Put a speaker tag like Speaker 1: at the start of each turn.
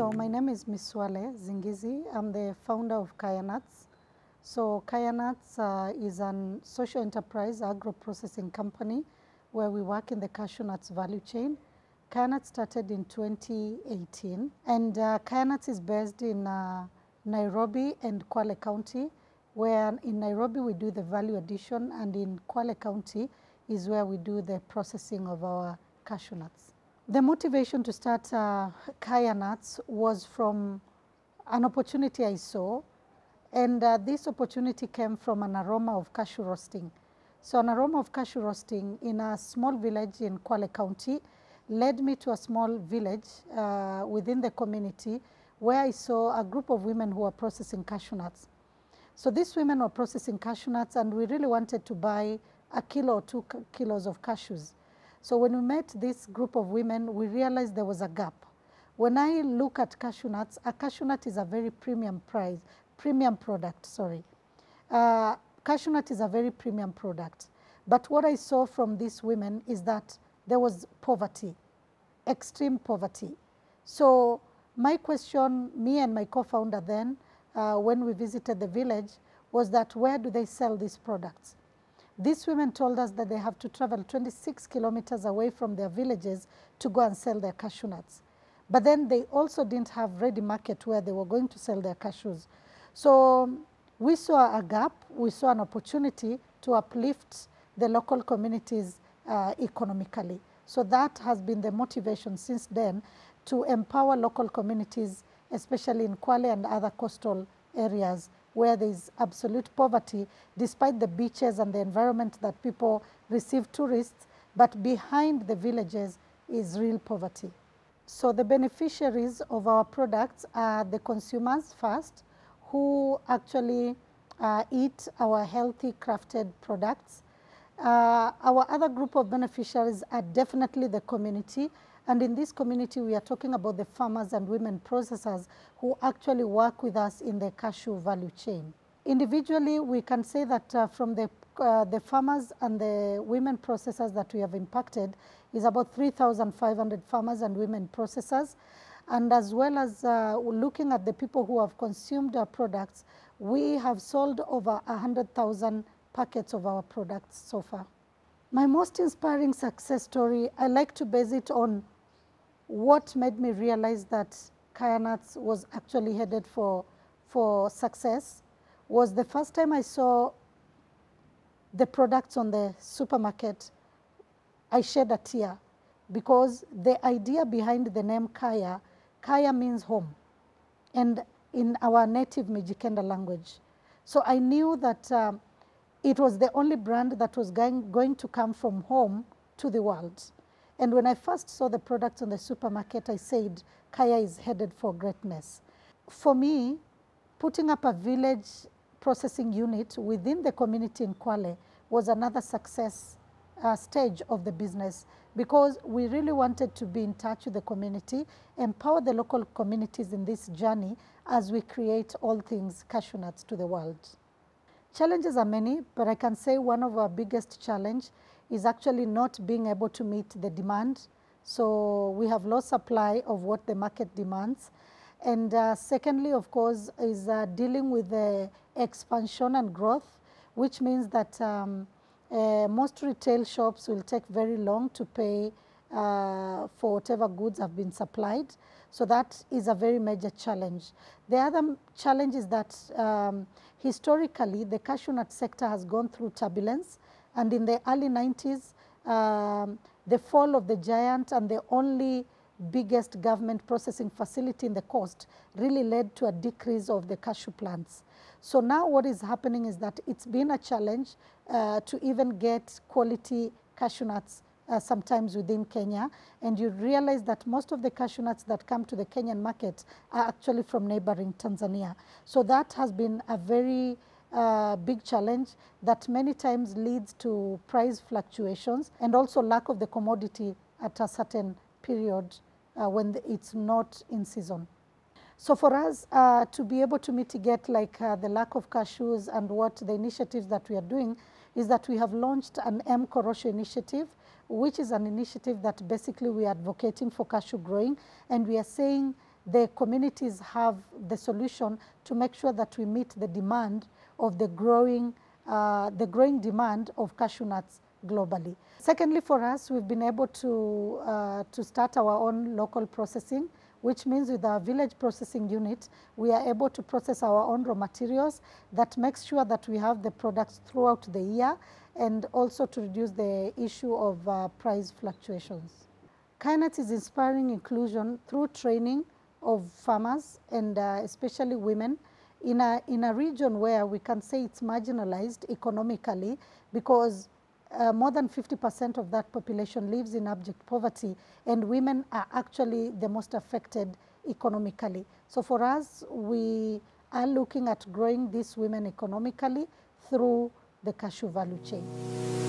Speaker 1: So my name is Miswaleh Zingizi. I'm the founder of Kaya Nuts. So Kaya Nuts is an social enterprise agro-processing company where we work in the cashew nuts value chain. Kaya Nuts started in 2018, and Kaya Nuts is based in Nairobi and Kwale County, where in Nairobi we do the value addition, and in Kwale County is where we do the processing of our cashew nuts. The motivation to start Kaya Nuts was from an opportunity I saw, and this opportunity came from an aroma of cashew roasting. So an aroma of cashew roasting in a small village in Kwale County led me to a small village within the community where I saw a group of women who were processing cashew nuts. So these women were processing cashew nuts, and we really wanted to buy a kilo or 2 kilos of cashews. So when we met this group of women, we realized there was a gap. When I look at cashew nuts, a cashew nut is a very premium product, sorry. Cashew nut is a very premium product. But what I saw from these women is that there was poverty, extreme poverty. So my question, me and my co-founder then, when we visited the village, was that where do they sell these products? These women told us that they have to travel 26 kilometers away from their villages to go and sell their cashew nuts. But then they also didn't have ready market where they were going to sell their cashews. So we saw a gap, we saw an opportunity to uplift the local communities economically. So that has been the motivation since then to empower local communities, especially in Kwale and other coastal areas where there is absolute poverty, despite the beaches and the environment that people receive tourists, but behind the villages is real poverty. So the beneficiaries of our products are the consumers first, who actually eat our healthy crafted products. Our other group of beneficiaries are definitely the community. And in this community, we are talking about the farmers and women processors who actually work with us in the cashew value chain. Individually, we can say that from the farmers and the women processors that we have impacted is about 3,500 farmers and women processors. And as well as looking at the people who have consumed our products, we have sold over 100,000 packets of our products so far. My most inspiring success story, I like to base it on what made me realize that Kaya Nuts was actually headed for success. Was the first time I saw the products on the supermarket, I shed a tear, because the idea behind the name Kaya, Kaya means home, and in our native Mijikenda language. So I knew that it was the only brand that was going to come from home to the world. And when I first saw the products on the supermarket, I said, Kaya is headed for greatness. For me, putting up a village processing unit within the community in Kwale was another success stage of the business, because we really wanted to be in touch with the community, empower the local communities in this journey as we create all things cashew nuts to the world. Challenges are many, but I can say one of our biggest challenge is actually not being able to meet the demand. So we have low supply of what the market demands. And secondly, of course, is dealing with the expansion and growth, which means that most retail shops will take very long to pay for whatever goods have been supplied. So that is a very major challenge. The other challenge is that historically, the cashew nut sector has gone through turbulence. And in the early 90s, the fall of the giant and the only biggest government processing facility in the coast really led to a decrease of the cashew plants. So now what is happening is that it's been a challenge to even get quality cashew nuts sometimes within Kenya, and you realize that most of the cashew nuts that come to the Kenyan market are actually from neighboring Tanzania. So that has been a very big challenge that many times leads to price fluctuations and also lack of the commodity at a certain period when it's not in season. So for us to be able to mitigate the lack of cashews, and what the initiatives that we are doing is that we have launched an M Korosho initiative, which is an initiative that basically we are advocating for cashew growing, and we are saying the communities have the solution to make sure that we meet the demand of the growing demand of cashew nuts globally. Secondly, for us, we've been able to start our own local processing, which means with our village processing unit, we are able to process our own raw materials. That makes sure that we have the products throughout the year, and also to reduce the issue of price fluctuations. Kaya is inspiring inclusion through training of farmers and especially women in a region where we can say it's marginalized economically, because more than 50% of that population lives in abject poverty, and women are actually the most affected economically. So for us, we are looking at growing these women economically through the cashew value chain.